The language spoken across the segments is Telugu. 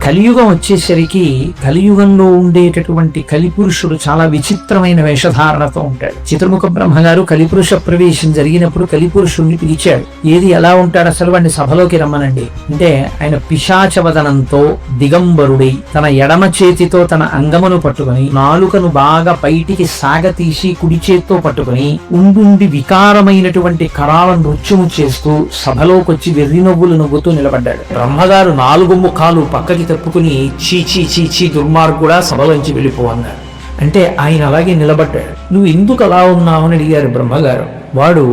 కలియుగం వచ్చేసరికి కలియుగంలో ఉండేటటువంటి కలిపురుషుడు చాలా విచిత్రమైన వేషధారణతో ఉంటాడు. చతుర్ముఖ బ్రహ్మగారు కలిపురుష ప్రవేశం జరిగినప్పుడు కలిపురుషుణ్ణి పిలిచాడు. ఏది ఎలా ఉంటాడు అసలు, వాడిని సభలోకి రమ్మనండి అంటే ఆయన పిశాచవదనంతో దిగంబరుడై తన ఎడమ చేతితో తన అంగమును పట్టుకుని నాలుకను బాగా బయటికి సాగతీసి కుడి చేత్తో పట్టుకుని ఉండుండి వికారమైనటువంటి కరాల నృత్యము చేస్తూ సభలోకొచ్చి వెర్రి నవ్వులు నవ్వుతూ నిలబడ్డాడు. బ్రహ్మగారు నాలుగు ముఖాలు పక్కకి తప్పుకుని చీచీ చీచీ దుర్మార్గుడా సభలోంచి వెళ్ళిపో అన్నాడు. అంటే ఆయన అలాగే నిలబడ్డాడు. నువ్వు ఎందుకు అలా ఉన్నావు అని అడిగారు బ్రహ్మగారు. వాడు,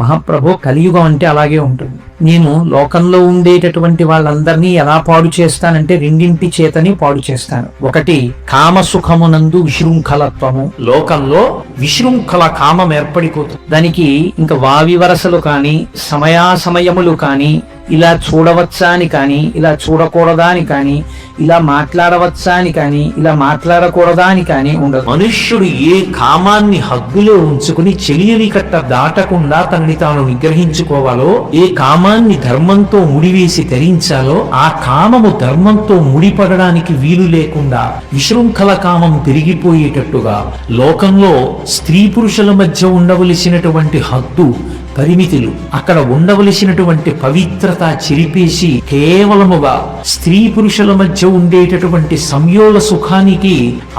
మహాప్రభు కలియుగం అంటే అలాగే ఉంటుంది. నేను లోకంలో ఉండేటటువంటి వాళ్ళందరినీ ఎలా పాడు చేస్తానంటే రెండింటి చేతని పాడు చేస్తాను. ఒకటి కామసుఖమునందు విశృంఖలత్వము. లోకంలో విశృంఖల కామం ఏర్పడిపోతుంది. దానికి ఇంకా వావి వరసలు కానీ సమయాసమయములు కానీ ఇలా చూడవచ్చా అని కానీ ఇలా చూడకూడదా అని కానీ ఇలా మాట్లాడవచ్చా అని కానీ ఇలా మాట్లాడకూడదా అని కానీ ఉండదు. మనుష్యుడు ఏ కామాన్ని హద్దులో ఉంచుకుని చెలియని కట్ట దాటకుండా తనని తాను నిగ్రహించుకోవాలో, ఏ కామాన్ని ధర్మంతో ముడివేసి ధరించాలో ఆ కామము ధర్మంతో ముడిపడడానికి వీలు లేకుండా విశృంఖల కామం పెరిగిపోయేటట్టుగా లోకంలో స్త్రీ పురుషుల మధ్య ఉండవలసినటువంటి హద్దు పరిమితులు, అక్కడ ఉండవలసినటువంటి పవిత్రత చెరిపేసి కేవలముగా స్త్రీ పురుషుల మధ్య ఉండేటటువంటి సంయోగ సుఖానికి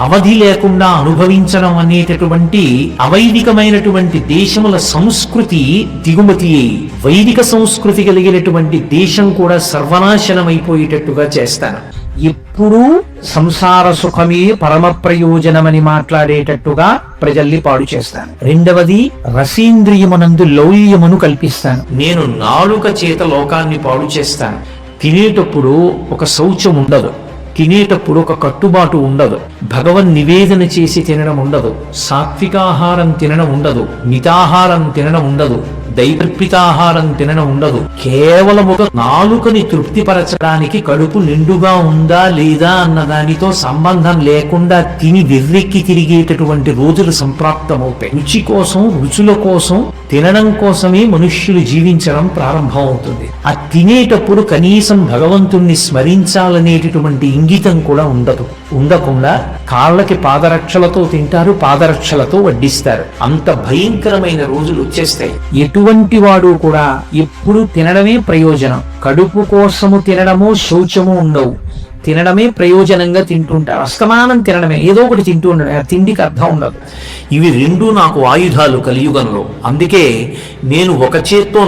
అవధి లేకుండా అనుభవించడం అనేటటువంటి అవైదికమైనటువంటి దేశముల సంస్కృతి దిగుమతి అయి వైదిక సంస్కృతి కలిగినటువంటి దేశం కూడా సర్వనాశనమైపోయేటట్టుగా చేస్తాను. ఎప్పుడూ సంసార సుఖమే పరమ ప్రయోజనమని మాట్లాడేటట్టుగా ప్రజల్ని పాడు చేస్తాను. రెండవది రసేంద్రియమునందు లౌల్యమును కల్పిస్తాను. నేను నాలుక చేత లోకాన్ని పాడు చేస్తాను. తినేటప్పుడు ఒక శౌచం ఉండదు, తినేటప్పుడు ఒక కట్టుబాటు ఉండదు, భగవన్ నివేదన చేసి తినడం ఉండదు, సాత్వికాహారం తినడం ఉండదు, మితాహారం తినడం ఉండదు, దైవర్పితాహారం తినడం ఉండదు. కేవలం ఒక నాలుకని తృప్తిపరచడానికి కడుపు నిండుగా ఉందా లేదా అన్న దానితో సంబంధం లేకుండా తిని వెర్రెక్కి తిరిగేటటువంటి రోజులు సంప్రాప్తమవుతాయి. రుచి కోసం, రుచుల కోసం, తినడం కోసమే మనుష్యులు జీవించడం ప్రారంభం అవుతుంది. ఆ తినేటప్పుడు కనీసం భగవంతుణ్ణి స్మరించాలనేటటువంటి ఇంగితం కూడా ఉండదు. ఉండకుండా కాళ్ళకి పాదరక్షలతో తింటారు, పాదరక్షలతో వడ్డిస్తారు. అంత భయంకరమైన రోజులు వచ్చేస్తాయి. ఎటువంటి వాడు కూడా ఎప్పుడు తినడమే ప్రయోజనం. కడుపు కోసము తినడము శౌచము ఉండవు. తినడమే ప్రయోజనంగా తింటుంటారు. అస్తమానం తినడమే, ఏదో ఒకటి తింటూ ఉండడం. ఆ తిండికి అర్థం ఉండదు. ఇవి రెండు నాకు ఆయుధాలు కలియుగంలో. అందుకే నేను ఒక చేత్తో